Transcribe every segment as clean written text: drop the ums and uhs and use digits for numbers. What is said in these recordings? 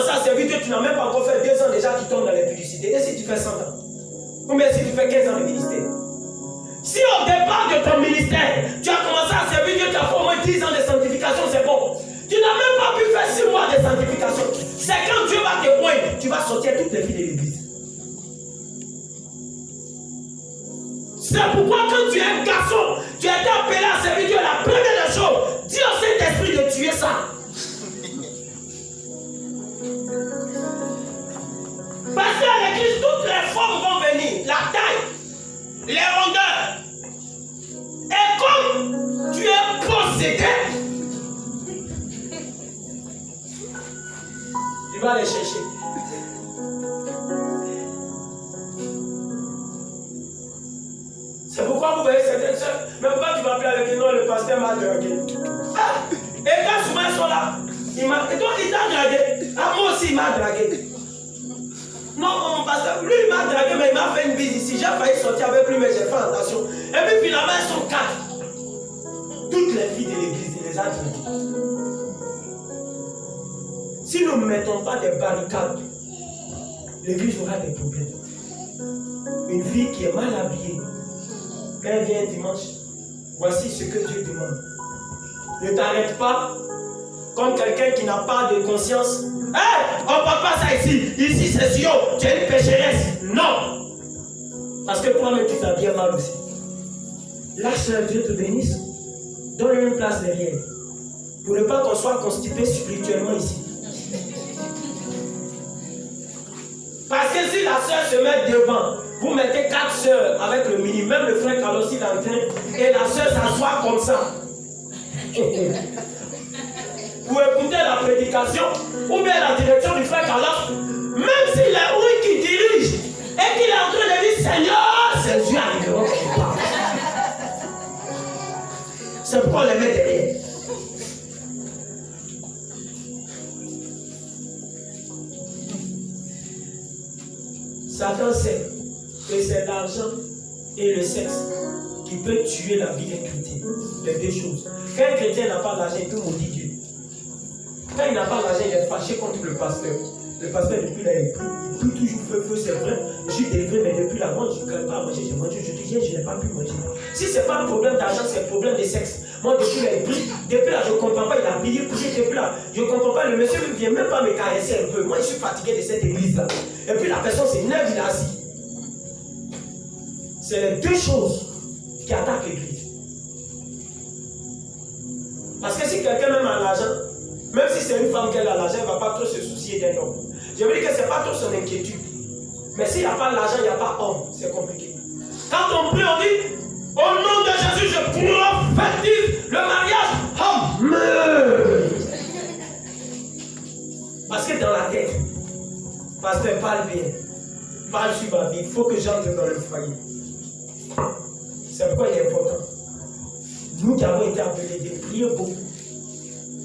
commencé à servir Dieu, tu n'as même pas encore fait 2 ans déjà, tu tombes dans l'impudicité. Et si tu fais 100 ans? Ou bien si tu fais 15 ans de ministère? Si au départ de ton ministère, tu as commencé à servir Dieu, tu as fait au moins 10 ans de sanctification, c'est bon. Tu n'as même pas pu faire 6 mois de sanctification. C'est quand Dieu va te poindre, tu vas sortir toutes les filles de l'église. C'est pourquoi quand tu es un garçon, tu as été appelé à servir Dieu, la première des choses, dis au Saint-Esprit de tuer ça. Parce qu'à l'église, toutes les formes vont venir. La taille, les rondeurs. Et comme tu es possédé, tu vas les chercher. C'est pourquoi vous voyez certaines soeurs, mais pourquoi tu vas appeler avec le nom, le pasteur m'a dragué. Ah, et quand souvent ils sont là, et donc il t'a dragué. Ah, moi aussi il m'a dragué. Non, mon pasteur, lui il m'a dragué, mais il m'a fait une bise ici. J'ai failli sortir avec lui, mais j'ai fait attention. Et puis finalement, ils sont 4. Toutes les filles de l'église, il les a draguées. Si nous ne mettons pas des barricades, l'église aura des problèmes. Une fille qui est mal habillée, quand elle vient dimanche, voici ce que Dieu demande. Ne t'arrête pas comme quelqu'un qui n'a pas de conscience. Hé, on ne parle pas ça ici. Ici c'est Sion, tu es une pécheresse. Non. Parce que toi-même tu t'habilles mal aussi. Lâche Dieu te bénisse. Donne-lui une place derrière. Pour ne pas qu'on soit constipé spirituellement ici. Parce que si la soeur se met devant, vous mettez 4 soeurs avec le mini, même le frère Carlos il est en train, et la soeur s'assoit comme ça. Pour écouter la prédication, ou bien la direction du frère Carlos, même s'il est lui qui dirige, et qu'il est en train de dire Seigneur, ses yeux arriveront quelque part. C'est pourquoi on les met derrière. Satan sait que c'est l'argent et le sexe qui peut tuer la vie d'un chrétien. Les 2 choses. Quand un chrétien n'a pas d'argent, il peut maudire Dieu. Quand il n'a pas d'argent, il est fâché contre le pasteur. Le pasteur, depuis là, il prie toujours feu, c'est vrai. Je suis délivré, mais depuis là, moi, je ne peux pas manger. J'ai mangé, je dis, je n'ai pas pu manger. Si ce n'est pas un problème d'argent, c'est un problème de sexe. Moi, depuis là, il prie. Depuis là, je ne comprends pas. Il a prié, depuis là. Je ne comprends pas. Le monsieur ne vient même pas me caresser un peu. Moi, je suis fatigué de cette église-là. Et puis la personne s'énerve, il est assis. C'est les 2 choses qui attaquent l'église. Parce que si quelqu'un même a l'argent, même si c'est une femme qui a l'argent, elle ne va pas trop se soucier d'un homme. Je veux dire que ce n'est pas trop son inquiétude. Mais s'il n'y a pas l'argent, il n'y a pas homme. C'est compliqué. Quand on prie, on dit au nom de Jésus, je prophétise le mariage. Amen. Parce que dans la tête, pasteur, parle bien. Parle sur ma vie. Il faut que j'entre dans le foyer. C'est pourquoi il est important. Nous qui avons été appelés de prier beaucoup.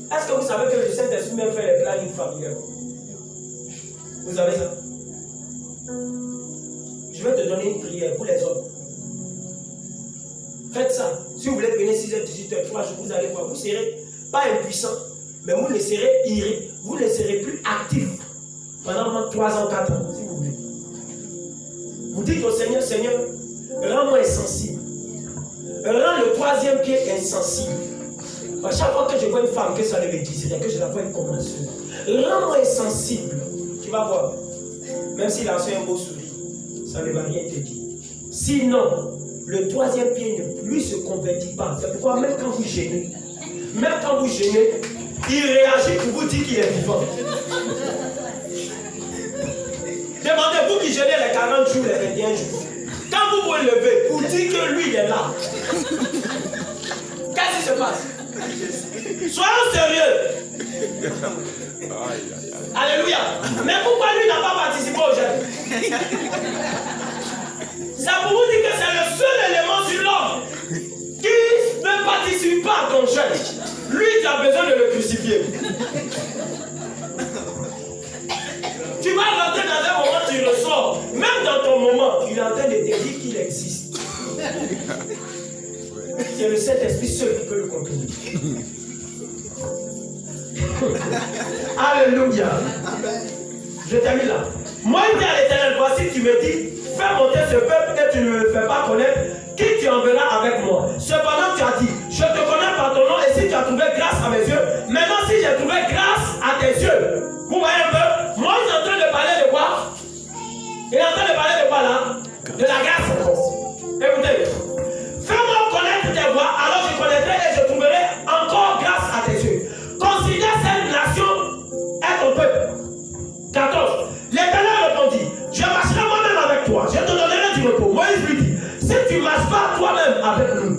Est-ce que vous savez que le Saint-Esprit même fait les plannings familiaux? Vous savez ça? Je vais te donner une prière pour les hommes. Faites ça. Si vous voulez venir 6h, 18h, 3 jours, vous allez voir. Vous ne serez pas impuissant, mais vous ne serez irré. Vous ne serez plus actif pendant 3 ans, 4 ans, si vous voulez. Vous dites au Seigneur, Seigneur, rends-moi insensible. Rends le 3e pied insensible. À chaque fois que je vois une femme, que ça ne me dit, que je la vois une convention. Rends-moi insensible. Tu vas voir. Même s'il a fait un beau sourire, ça ne va rien te dire. Sinon, le 3e pied ne lui se convertit pas. C'est pourquoi même quand vous gênez, il réagit pour vous dire qu'il est vivant. Demandez-vous qui gênez les 40 jours, les 21 jours. Quand vous vous levez, vous dites que lui il est là. Qu'est-ce qui se passe? Soyons sérieux. Alléluia. Mais pourquoi lui n'a pas participé au jeûne? Ça pour vous dire que c'est le seul élément sur l'homme qui ne participe pas à ton jeûne. Lui, tu as besoin de le crucifier. Tu vas rentrer dans un moment, tu ressors. Même dans ton moment, il est en train de te dire qu'il existe. C'est le Saint-Esprit seul qui peut le contrôler. Alléluia. Je termine là. Moi, il dit à l'Éternel, voici, tu me dis, fais monter ce peuple et tu ne me fais pas connaître qui tu enverras avec moi. Cependant, tu as dit, je te connais par ton nom et si tu as trouvé grâce à mes yeux, maintenant si j'ai trouvé grâce à tes yeux, vous voyez un peu, moi, il est en train de parler de quoi? Il est en train de parler de quoi là? De la grâce. Écoutez, fais-moi connaître tes voies, alors je connaîtrai et je trouverai encore grâce à tes yeux. Considère cette nation et ton peuple. 14. L'Éternel répondit, je marcherai moi-même avec toi, je te donnerai du repos. Moïse lui dit, si tu ne marches pas toi-même avec nous,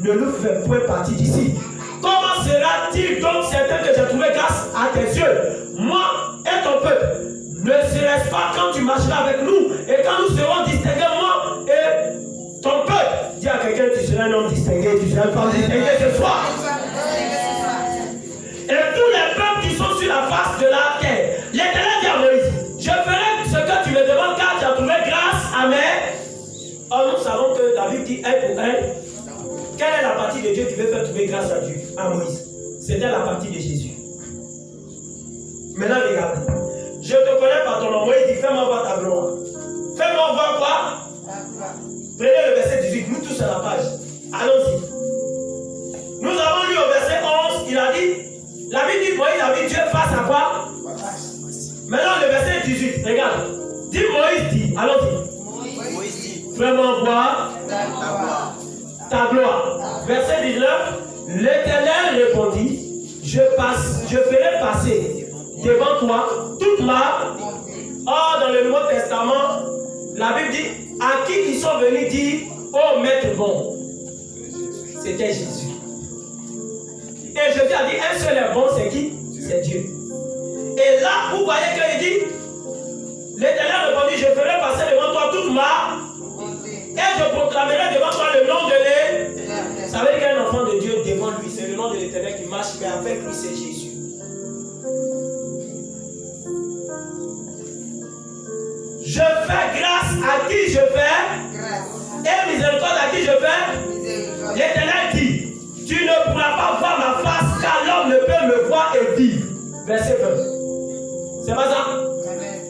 ne nous fais point partie d'ici. Comment sera-t-il donc certain que j'ai trouvé grâce à tes yeux, moi et ton peuple? Ne serait-ce pas quand tu marcheras avec nous et quand nous serons distingués, moi et ton peuple? Dis à quelqu'un, tu seras un homme distingué, tu seras une femme distinguée ce soir. Et tous les peuples qui sont sur la face de la terre, l'Éternel dit à Moïse, je ferai ce que tu me demandes car tu as trouvé grâce à mes... Or nous savons que la Bible dit un pour un. Quelle est la partie de Dieu qui veut faire trouver grâce à Dieu, à Moïse? C'était la partie de Jésus. Maintenant regarde. Je te connais par ton nom. Moïse dit, fais-moi voir ta gloire. Fais-moi voir quoi? Prenez le verset 18, nous tous à la page. Allons-y. Nous avons lu au verset 11, il a dit, la Bible dit, Moïse a vu Dieu face à quoi? Maintenant le verset 18, regarde. Dis Moïse dit, allons-y. Moïse dit, fais-moi voir ta gloire. Verset 19, l'Éternel répondit, je ferai passer devant toi toute ma... Or, dans le Nouveau Testament, la Bible dit, à qui ils sont venus dire, oh maître bon, c'était Jésus. Et Jésus a dit, un seul est bon, c'est qui? C'est Dieu. Et là, vous voyez qu'il dit, l'Éternel répondit, je ferai passer devant toi toute ma... Et je proclamerai devant toi le nom de l'Éternel. Ça veut dire qu'un enfant de Dieu devant lui, c'est le nom de l'Éternel qui marche, mais avec lui, c'est Jésus. Je fais grâce à qui je fais et miséricorde à qui je fais. L'Éternel dit, tu ne pourras pas voir ma face car l'homme ne peut me voir et vivre. Verset 20. C'est pas ça?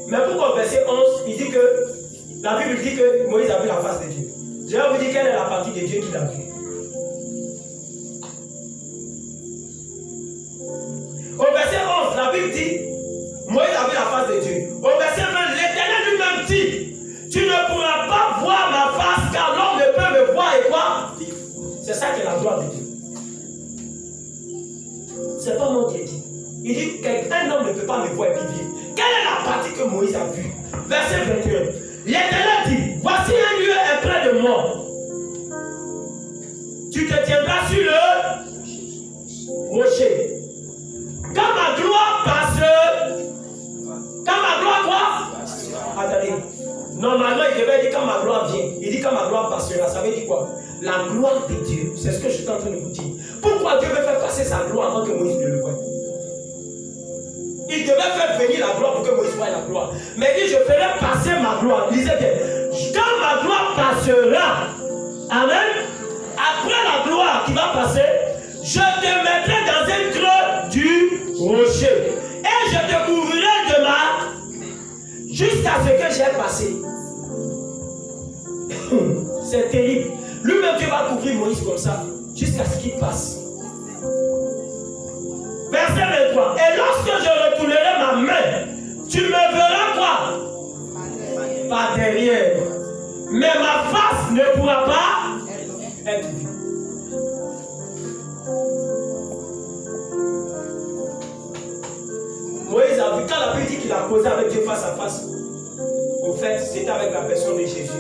Mais pourquoi verset 11, il dit que la Bible dit que Moïse a vu la face de Dieu. Je vais vous dire quelle est la partie de Dieu qu'il a vue. Au verset 11, la Bible dit, Moïse a vu la face de Dieu. Au verset 20, l'Éternel lui-même dit, tu ne pourras pas voir ma face car l'homme ne peut me voir et quoi? C'est ça qui est la gloire de Dieu. C'est pas moi qui ai dit. Il dit qu'un homme ne peut pas me voir et puis vivre. Quelle est la partie que Moïse a vue? Verset 21. L'Éternel dit, voici un lieu est près de moi. Tu te tiendras sur le rocher. Quand ma gloire passe, quand ma gloire quoi? Attendez. Normalement, il devait dire quand ma gloire vient. Il dit quand ma gloire passera. Ça veut dire quoi? La gloire de Dieu. C'est ce que je suis en train de vous dire. Pourquoi Dieu veut faire passer sa gloire avant que Moïse ne le voie? Il devait faire venir la gloire pour que Moïse voie la gloire. Mais il dit, je ferai passer ma gloire. Lisez bien. Quand ma gloire passera, amen, après la gloire qui va passer, je te mettrai dans un creux du rocher. Et je te couvrirai de ma... jusqu'à ce que j'ai passé. C'est terrible. Lui-même, Dieu va couvrir Moïse comme ça, jusqu'à ce qu'il passe. Verset 23. Et lorsque je retournerai ma main, tu me verras quoi? Pas derrière. Mais ma face ne pourra pas être vue. Moïse a vu, quand la Bible dit qu'il a causé avec Dieu face à face, au fait, c'était avec la personne de Jésus.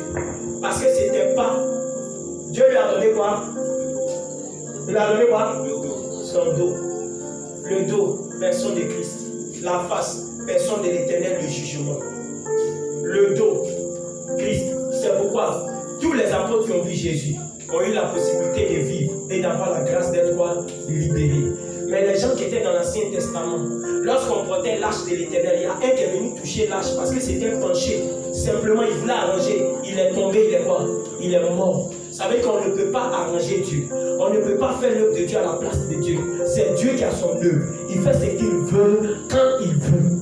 Parce que c'était pas. Dieu lui a donné quoi? Il lui a donné quoi? Son dos. Le dos, personne de Christ. La face, personne de l'Éternel, le jugement. Le dos, Christ. C'est pourquoi tous les apôtres qui ont vu Jésus ont eu la possibilité de vivre et d'avoir la grâce d'être libérés. Mais les gens qui étaient dans l'Ancien Testament, lorsqu'on portait l'arche de l'Éternel, il y a un qui est venu toucher l'arche parce que c'était penché. Simplement, il voulait arranger. Il est tombé, il est quoi? Il est mort. Ça veut dire qu'on ne peut pas arranger Dieu. On ne peut pas faire l'œuvre de Dieu à la place de Dieu. C'est Dieu qui a son œuvre. Il fait ce qu'il veut, quand il veut.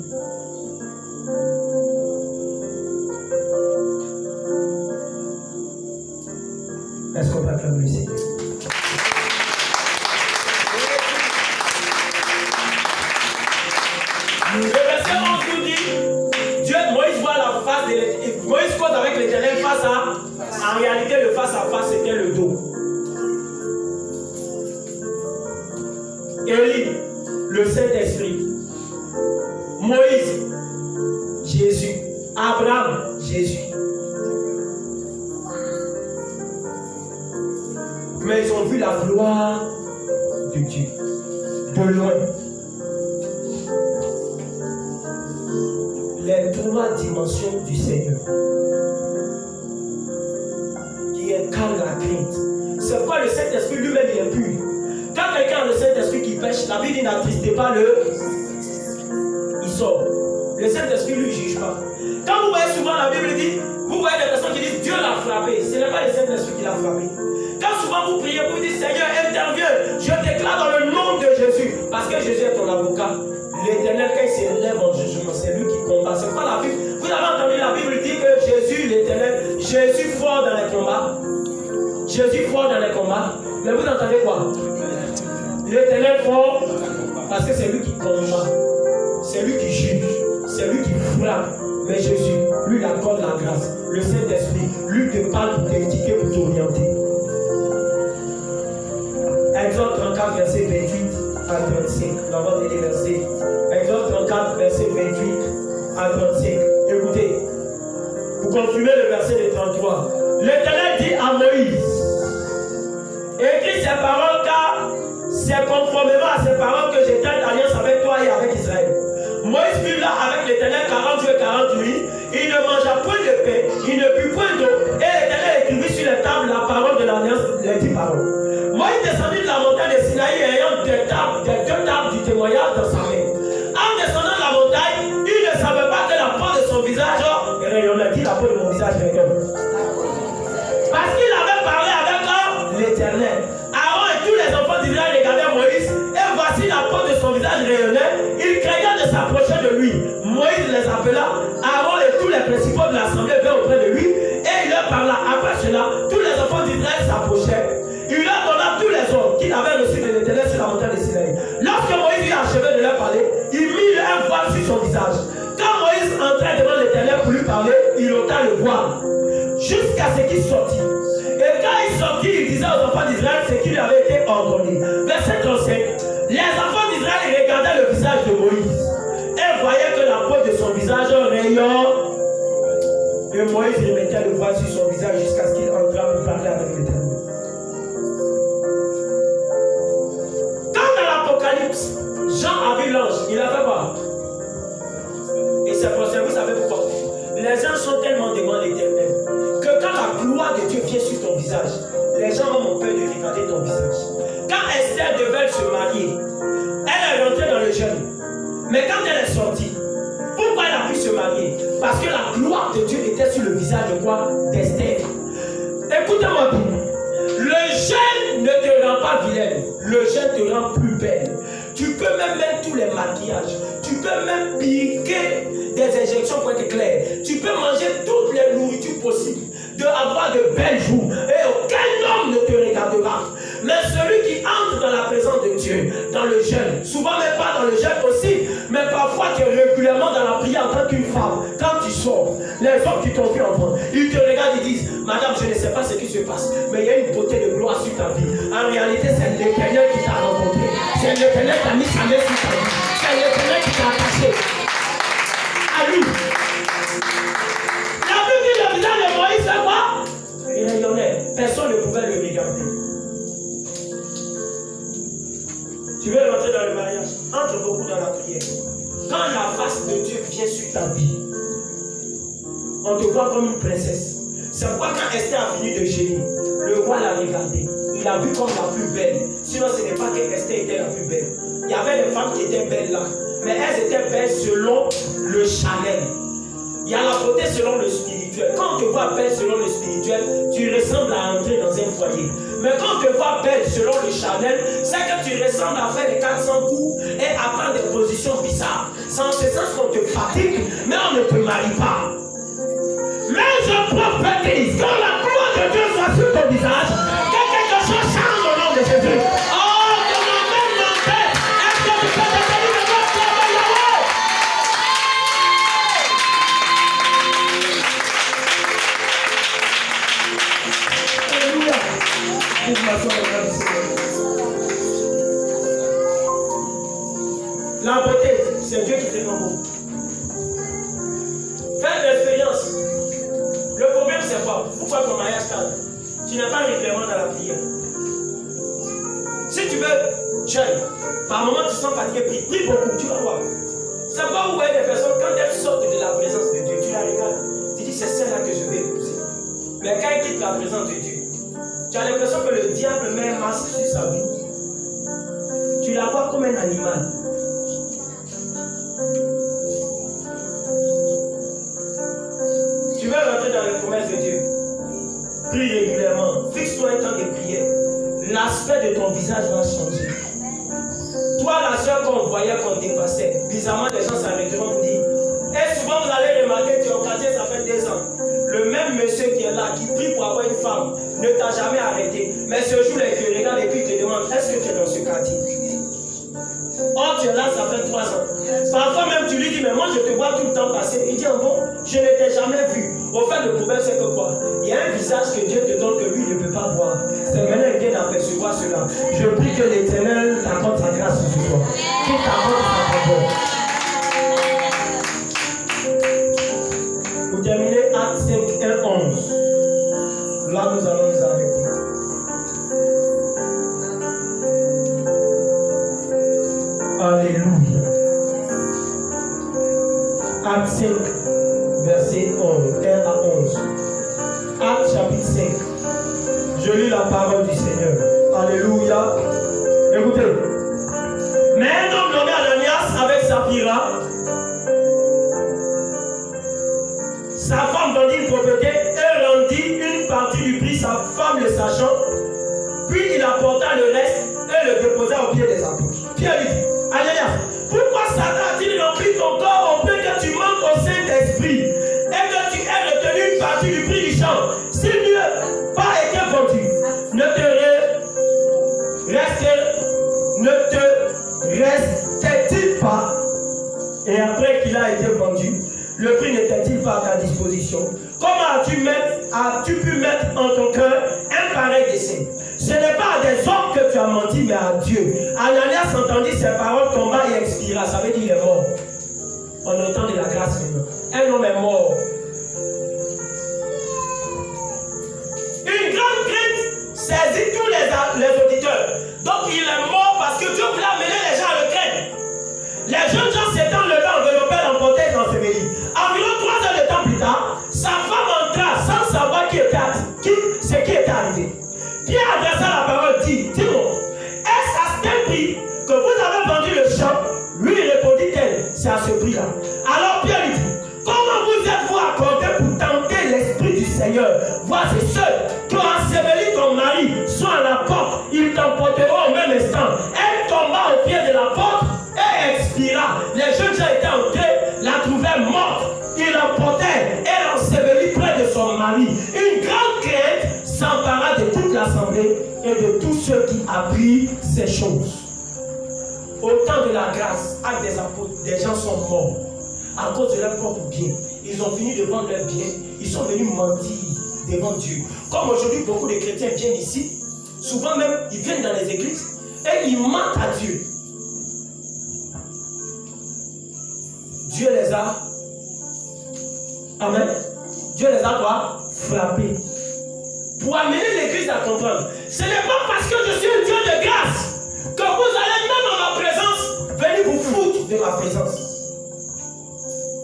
Le verset 11 nous dit, Moïse voit la face de Moïse cause avec l'Éternel face à. En réalité, le face à face, c'était le dos. Élie, le Saint-Esprit. Moïse, Jésus. Abraham, Jésus. Mais ils ont vu la gloire de Dieu de loin. Les trois dimensions du Seigneur qui incarne la crainte. C'est quoi le Saint-Esprit lui-même il est pur. Quand quelqu'un a le Saint-Esprit qui pêche, la Bible n'attristez pas il sort. Le Saint-Esprit lui ne juge pas. Quand vous voyez souvent la Bible dit, vous voyez des personnes qui disent Dieu l'a frappé. Ce n'est pas le Saint-Esprit qui l'a frappé. Quand souvent vous priez, vous dites Seigneur, interviens. Je déclare dans le nom de Jésus. Parce que Jésus est ton avocat. L'Éternel, quand il s'élève en jugement, c'est lui qui combat. C'est pas la Bible. Vous avez entendu la Bible dire que Jésus, l'Éternel, Jésus fort dans les combats. Jésus fort dans les combats. Mais vous entendez quoi? L'Éternel fort, parce que c'est lui qui combat. C'est lui qui juge. C'est lui qui frappe. Mais Jésus, lui, il accorde la grâce. Le Saint-Esprit, lui te parle pour t'indiquer, pour t'orienter. Exode 34, verset 28 à 35. Nous avons des versets. Exode 34, verset 28 à 35. Écoutez, vous confirmez le verset de 33. L'Éternel dit à Moïse, écris ces paroles car c'est conformément à ces paroles que j'ai fait alliance avec toi et avec Israël. Moïse fut là avec l'Éternel 40 jours et 40 nuits. Il ne mangea point de pain, il ne but point d'eau. Et l'Éternel écrivit sur les tables la parole de l'alliance, les 10 paroles. Moïse descendit de la montagne de Sinaï ayant deux tables du témoignage dans sa main. En descendant de la montagne, il ne savait pas que la peau de son visage rayonnait. Dit la peau de mon visage rayonne. Parce qu'il avait parlé avec l'Éternel. Aaron et tous les enfants d'Israël regardaient Moïse. Et voici la peau de son visage rayonnait. Il craignait de s'approcher de lui. Moïse les appela. Aaron et tous les principaux de l'assemblée vinrent auprès de lui. Et il leur parla. Après cela, tous les enfants d'Israël s'approchèrent. Il leur donna tous les ordres qu'il avait reçus de l'Éternel sur la montagne de Sinaï. Lorsque Moïse eut achevé de leur parler, il mit un voile sur son visage. Quand Moïse entrait devant l'Éternel pour lui parler, il ôta le voile jusqu'à ce qu'il sortit. Et quand il sortit, il disait aux enfants d'Israël ce qui lui avait été ordonné. Verset 35. Les enfants d'Israël regardaient le visage de Moïse et voyaient que la peau de son visage rayonnait. Et Moïse remettait le voile sur son visage jusqu'à ce qu'il entra pour parler avec l'Éternel. Jean a vu l'ange, il a fait quoi? Et c'est pour ça, vous savez pourquoi? Les gens sont tellement devant l'Éternel que quand la gloire de Dieu vient sur ton visage, les gens ont peur de regarder ton visage. Quand Esther devait se marier, elle est rentrée dans le jeûne. Mais quand elle est sortie, pourquoi elle a pu se marier? Parce que la gloire de Dieu était sur le visage de quoi? D'Esther. Écoutez-moi bien. Le jeûne ne te rend pas vilaine, le jeûne te rend plus belle. Tu peux même mettre tous les maquillages, tu peux même piquer des injections pour être clair. Tu peux manger toutes les nourritures possibles, avoir de belles joues, et aucun homme ne te regardera. Mais celui qui entre dans la présence de Dieu, dans le jeûne, souvent même pas dans le jeûne aussi, mais parfois tu es régulièrement dans la prière en tant qu'une femme. Quand tu sors, les hommes qui t'ont vu enfant, ils te regardent et disent, madame, je ne sais pas ce qui se passe, mais il y a une beauté de gloire sur ta vie. En réalité, c'est l'Éternel qui t'a rencontré. C'est l'Éternel qui a mis sa main sur ta vie. C'est l'Éternel qui t'a attaché à lui. La Bible dit le visage de Moïse, c'est quoi? Il rayonnait. Personne ne pouvait le regarder. Tu veux rentrer dans le mariage? Entre beaucoup dans la prière. Quand la face de Dieu vient sur ta vie, on te voit comme une princesse. C'est pourquoi quand Esther a fini de gémir, le roi l'a regardé. Il l'a vu comme la plus belle. Sinon, ce n'est pas que Esther était la plus belle. Il y avait des femmes qui étaient belles là. Mais elles étaient belles selon le charnel. Il y a la beauté selon le spirituel. Quand on te voit belle selon le spirituel, tu ressembles à entrer dans un foyer. Mais quand on te voit belle selon le charnel, c'est que tu ressembles à faire les 400 coups et à prendre des positions bizarres. C'est en ce sens qu'on te fatigue, mais on ne te marie pas. Mais je prophétise, quand la gloire de Dieu soit sur ton visage, que quelque chose change au nom de Jésus. Oh, de ma même tête, est-ce que tu peux te dire de votre Yahweh? beau. Faites l'expérience. Le problème, c'est quoi? Pourquoi ton mariage tarde? Tu n'as pas règlement dans la prière. Si tu veux, jeune, par moment tu sens fatigué, prie beaucoup, tu vas voir. C'est pas où il y a des personnes, quand elles sortent de la présence de Dieu, tu la regardes. Tu dis, c'est celle-là que je vais épouser. Mais quand elle quitte la présence de Dieu, tu as l'impression que le diable met un masque sur sa vie. Tu la vois comme un animal. Tu veux rentrer dans les promesses de Dieu. Prie régulièrement. Fixe-toi un temps de prière. L'aspect de ton visage va changer. Toi, la soeur qu'on voyait, qu'on dépassait, bizarrement, les gens s'arrêteront pour dire. Et souvent, vous allez remarquer que au quartier, ça fait 2 ans. Le même monsieur qui est là, qui prie pour avoir une femme, ne t'a jamais arrêté. Mais ce jour-là, il te regarde et puis il te demande, est-ce que tu es dans ce quartier? Oh, tu es là, ça fait 3 ans. Parfois même, tu lui dis, mais moi, je te vois tout le temps passer. Il dit, bon, je ne t'ai jamais vu. Au fait, le problème, c'est que quoi? Il y a un visage que Dieu te donne que lui ne peut pas voir. C'est maintenant qu'il vient d'apercevoir cela. Je prie que l'Éternel t'accorde sa grâce ce soir. Qu'il t'accorde sa faveur. Pour terminer, Actes 5, 1, 11. Là, nous allons nous arrêter. Alléluia. Actes 5, verset 11, 1 à 11. Actes chapitre 5. Je lis la parole du Seigneur. Alléluia. Écoutez. Mais un homme nommé Ananias avec Saphira, sa femme vendit une propriété et rendit une partie du prix, sa femme le sachant. Puis il apporta le reste et le déposa au pied des apôtres. Pierre lui dit, Ananias, pourquoi Satan a-t-il rempli ton corps au point que tu manques au Saint-Esprit et que tu aies retenu une partie du prix du champ? Si Dieu pas été vendu, ne te restait-il pas? Et après qu'il a été vendu, le prix n'était-il pas à ta disposition? Comment as-tu pu mettre en ton cœur un pareil dessein? Ce n'est pas à des hommes que tu as menti, mais à Dieu. Ananias entendit ces paroles, tomba et expira. Ça veut dire qu'il est mort. On entend de la grâce maintenant. Un homme est mort. Une grande crainte saisit tous les auditeurs. Donc il est mort parce que Dieu voulait amener les gens à le craindre. Les jeunes gens s'étant levés, enveloppés, l'emportaient dans ses veilles. Environ 3 heures de temps plus tard, sa femme entra sans savoir ce qui était arrivé. Pierre adressa la parole, dit, dis-moi, est-ce à ce prix que vous avez vendu le champ? Lui répondit-elle, c'est à ce prix-là. Alors Pierre lui dit, comment vous êtes-vous accordé pour tenter l'Esprit du Seigneur? Voici ceux qui ont enseveli ton mari sont à la porte, ils t'emporteront au même instant. Elle tomba au pied de la porte et expira. Les jeunes gens étaient entrés, la trouvèrent morte. Ils l'emportèrent et l'ensevelit près de son mari. Une grande crainte s'empara de toute l'assemblée et de tous ceux qui apprirent ces choses. Au temps de la grâce, acte des apôtres, des gens sont morts à cause de leur propre bien. Ils ont fini de vendre leurs biens. Ils sont venus mentir devant Dieu. Comme aujourd'hui, beaucoup de chrétiens viennent ici. Souvent même, ils viennent dans les églises et ils mentent à Dieu. Dieu les a. Amen. Dieu les a quoi? Frappés. Pour amener l'église à comprendre. Ce n'est pas parce que je suis un Dieu de grâce que vous allez même en ma présence venir vous foutre de ma présence.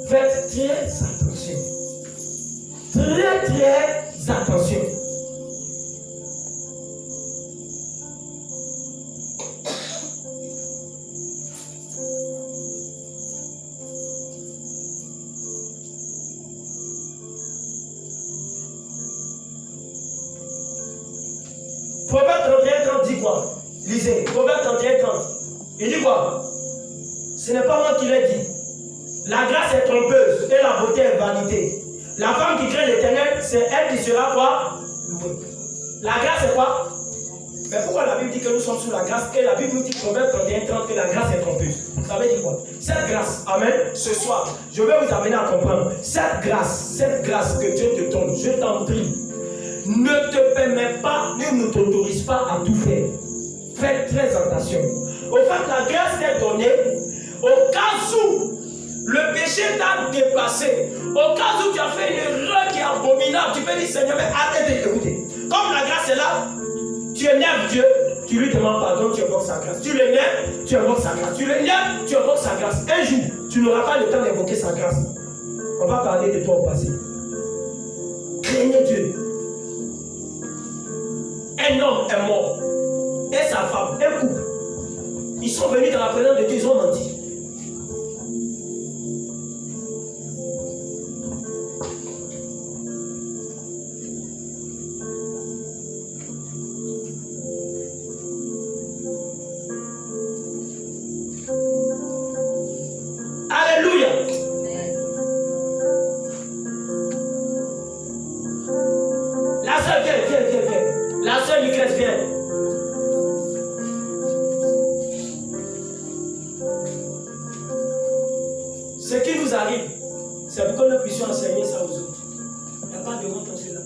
Faites très attention. Très attention. Proverbe 31, 30 dit quoi? Lisez. Proverbe 31, 30. Il dit quoi? Ce n'est pas moi qui l'ai dit. La grâce est trompeuse et la beauté est vanité. La femme qui craint l'Éternel, c'est elle qui sera quoi? Louée. La grâce est quoi? Mais pourquoi la Bible dit que nous sommes sous la grâce et la Bible nous dit, Proverbe 31, 30, que la grâce est trompeuse? Ça veut dire quoi? Cette grâce, amen, ce soir, je vais vous amener à comprendre. Cette grâce que Dieu te donne, je t'en prie, ne te permet pas, ne t'autorise pas à tout faire. Faites très attention. Au fait, la grâce est donnée au cas où le péché t'a dépassé, au cas où tu as fait une erreur qui est abominable, tu peux dire Seigneur, mais arrête d'écouter. Comme la grâce est là, tu énerves Dieu, tu lui demandes pardon, tu invoques sa grâce. Tu l'énerves, tu invoques sa grâce. Tu l'énerves, tu invoques sa grâce. Un jour, tu n'auras pas le temps d'invoquer sa grâce. On va parler de toi au passé. Craignez Dieu. Un homme est mort. Et sa femme, un couple. Ils sont venus dans la présence de Dieu, ils ont menti. Alléluia. La sœur, viens. La sœur Lucrèce, viens. Ce qui nous arrive, c'est pour que nous puissions enseigner ça aux autres. Il n'y a pas de honte en cela.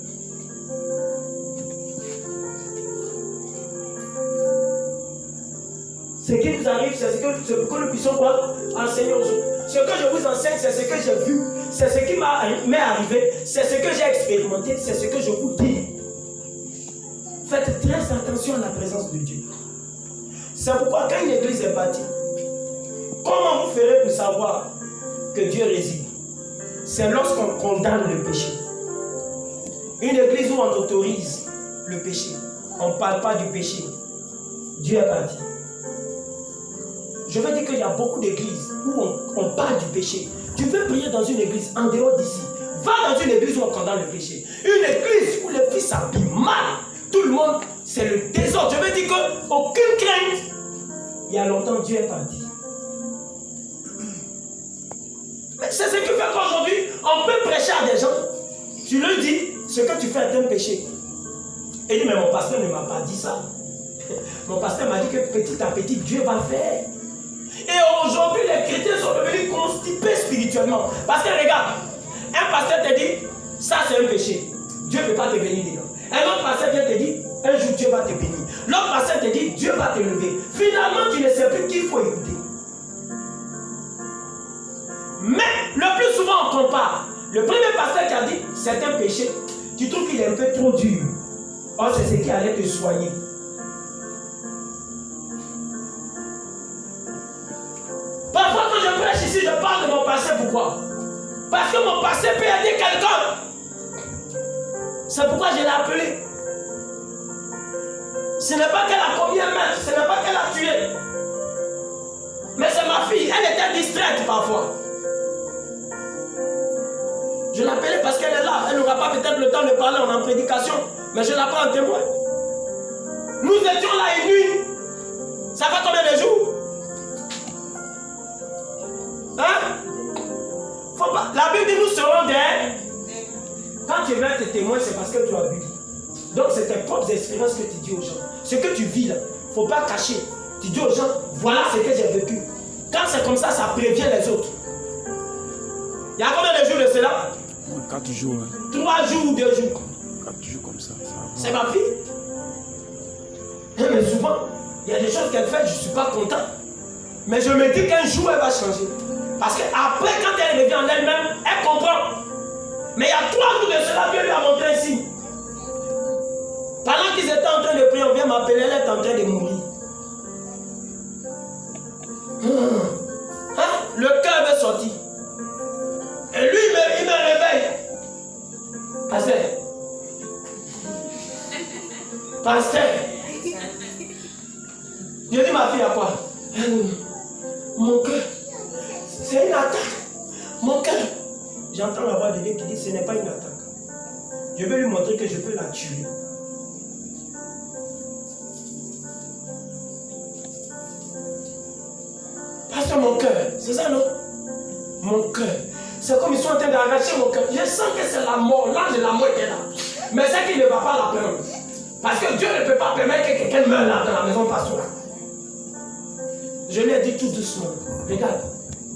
Ce qui nous arrive, c'est pour que nous puissions quoi? Enseigner aux autres. Ce que je vous enseigne, c'est ce que j'ai vu, c'est ce qui m'est arrivé, c'est ce que j'ai expérimenté, c'est ce que je vous dis. Faites très attention à la présence de Dieu. C'est pourquoi quand une église est bâtie, comment vous ferez pour savoir que Dieu réside? C'est lorsqu'on condamne le péché. Une église où on autorise le péché, on ne parle pas du péché. Dieu est bâti. Je veux dire qu'il y a beaucoup d'églises où on parle du péché. Tu veux prier dans une église en dehors d'ici. Va dans une église où on condamne le péché. Une église où les filles s'habillent mal. Tout le monde, c'est le désordre. Je veux dire qu'aucune crainte. Il y a longtemps, Dieu est parti. Mais c'est ce qui fait qu'aujourd'hui, on peut prêcher à des gens. Tu leur dis, ce que tu fais est un péché. Et il dit, mais mon pasteur ne m'a pas dit ça. Mon pasteur m'a dit que petit à petit, Dieu va faire. Et aujourd'hui, les chrétiens sont devenus constipés spirituellement. Parce que regarde, un pasteur te dit, ça c'est un péché. Dieu ne peut pas te bénir dedans. Un autre pasteur vient te dire, un jour Dieu va te bénir. L'autre pasteur te dit, Dieu va te lever. Finalement, tu ne sais plus qui il faut écouter. Mais le plus souvent, on compare. Le premier pasteur qui a dit, c'est un péché. Tu trouves qu'il est un peu trop dur. Or, c'est ce qui allait te soigner. Parfois, quand je prêche ici, je parle de mon passé. Pourquoi? Parce que mon passé peut aider quelqu'un. C'est pourquoi je l'ai appelé. Ce n'est pas qu'elle a commis un meurtre, ce n'est pas qu'elle a tué. Mais c'est ma fille, elle était distraite parfois. Je l'appelais parce qu'elle est là. Elle n'aura pas peut-être le temps de parler en prédication, mais je la prends en témoin. Nous étions là une nuit. Ça fait combien de jours? Hein? Faut pas. La Bible dit nous serons des. Quand tu veux être témoin, c'est parce que tu as vu. Donc c'est tes propres expériences que tu dis aux gens. Ce que tu vis là, il ne faut pas cacher. Tu dis aux gens, voilà ce que j'ai vécu. Quand c'est comme ça, ça prévient les autres. Il y a combien de jours de cela? 4 jours. 3 jours ou 2 jours. 4 jours comme ça. C'est ma fille. Mais souvent, il y a des choses qu'elle fait, je ne suis pas content. Mais je me dis qu'un jour, elle va changer. Parce qu'après, quand elle revient en elle-même, elle comprend. Mais il y a 3 jours de cela, Dieu lui a montré un signe. Pendant qu'ils étaient en train de prier, on vient m'appeler, elle est en train de mourir. Hein? Le cœur veut sortir. Et lui, il me réveille. Pasteur. Pasteur. Je dis ma fille à quoi? Mon cœur. C'est une attaque. Mon cœur. J'entends la voix de Dieu qui dit ce n'est pas une attaque. Je vais lui montrer que je peux la tuer. Pasteur, mon cœur. C'est ça, non? Mon cœur. C'est comme ils sont en train d'arracher mon cœur. Je sens que c'est la mort. L'ange de la mort est là. Mais c'est qu'il ne va pas la prendre. Parce que Dieu ne peut pas permettre que quelqu'un meure là dans la maison pastorale. Je lui ai dit tout doucement. Regarde,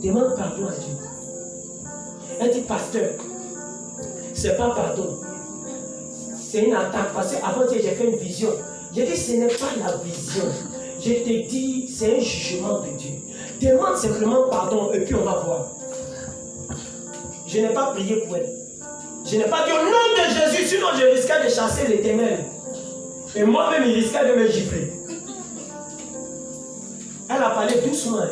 demande pardon à Dieu. Elle dit, pasteur, c'est pas pardon. C'est une attaque. Parce qu'avant, j'ai fait une vision. J'ai dit, ce n'est pas la vision. Je te dis, c'est un jugement de Dieu. Demande simplement pardon et puis on va voir. je n'ai pas prié pour elle. Je n'ai pas dit au nom de Jésus, sinon je risquais de chasser l'Éternel. Et moi-même, il risquait de me gifler. Elle a parlé doucement. Hein.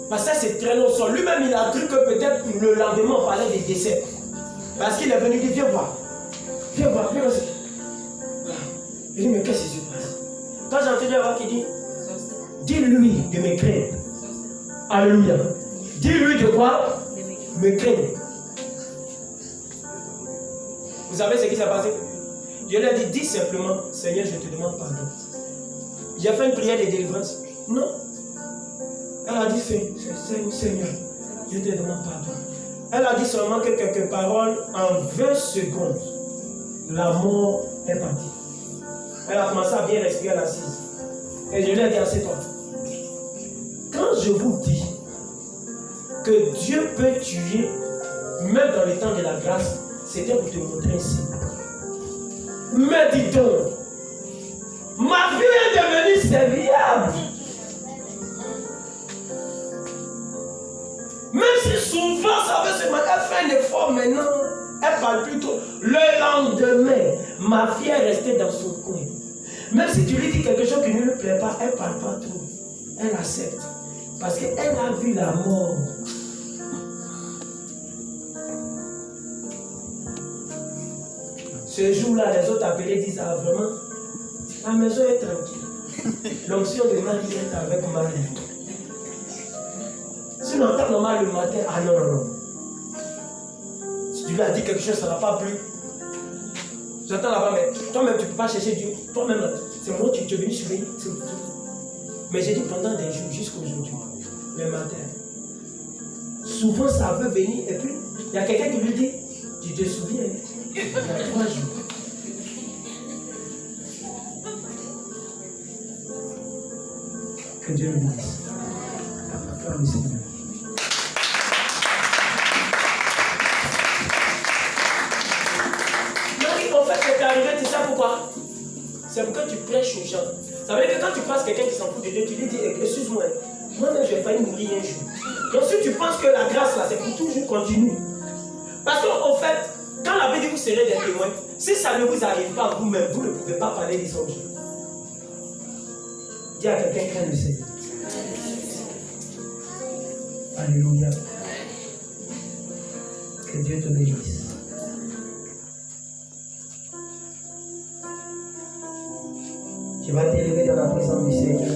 Parce que c'est très long sol. Lui-même, il a cru que peut-être le lendemain, on parlait des décès. Parce qu'il est venu dire, viens voir. Viens voir, viens voir. Il dit, mais qu'est-ce qui se passe? Quand j'ai entendu la voix qui dit, dis-lui de me craindre. Alléluia. Dis-lui de quoi? Me craindre. Vous savez ce qui s'est passé? Je lui ai dit, dis simplement, Seigneur, je te demande pardon. J'ai fait une prière de délivrance. Non. Elle a dit, Seigneur, je te demande pardon. Elle a dit seulement que quelques paroles, en 20 secondes, la mort est partie. Elle a commencé à bien respirer à l'assise. Et je lui ai dit, assieds-toi. Quand je vous dis que Dieu peut tuer, même dans le temps de la grâce, c'était pour te montrer un signe. Mais dis donc, ma vie est devenue serviable. Même si souvent ça veut se mettre, elle fait un effort maintenant, elle parle plutôt. Le lendemain, ma fille est restée dans son coin. Même si tu lui dis quelque chose qui ne lui plaît pas, elle ne parle pas trop. Elle accepte. Parce qu'elle a vu la mort. Ce jour-là, les autres appelés disent, ah vraiment, la maison est tranquille. L'onction de Marie est avec Marie. Si on entend normal le matin, ah non, non, non. Si tu lui as dit quelque chose, ça n'a pas plu. J'entends là-bas, mais toi-même, tu ne peux pas chercher Dieu. Toi-même, c'est moi qui tu es venu surveiller. Mais j'ai dit pendant des jours, jusqu'à aujourd'hui, le matin. Souvent, ça veut venir, et puis, il y a quelqu'un qui lui dit, tu te souviens, il y a 3 jours. Que Dieu le bénisse. Acclame le Seigneur. En fait, c'est arrivé, tu sais pourquoi? C'est pour que tu prêches aux gens. Ça veut dire que quand tu passes quelqu'un qui s'en fout de Dieu, tu lui dis, excuse-moi, moi-même j'ai failli mourir un jour. Donc si tu penses que la grâce là, c'est pour toujours continuer. Parce qu'en fait, quand la Bible dit que vous serez des témoins, si ça ne vous arrive pas vous-même, vous ne pouvez pas parler des autres. Dis à quelqu'un, crains le Seigneur. Alléluia. Que Dieu te bénisse. Tu vas t'élever dans la présence du Seigneur.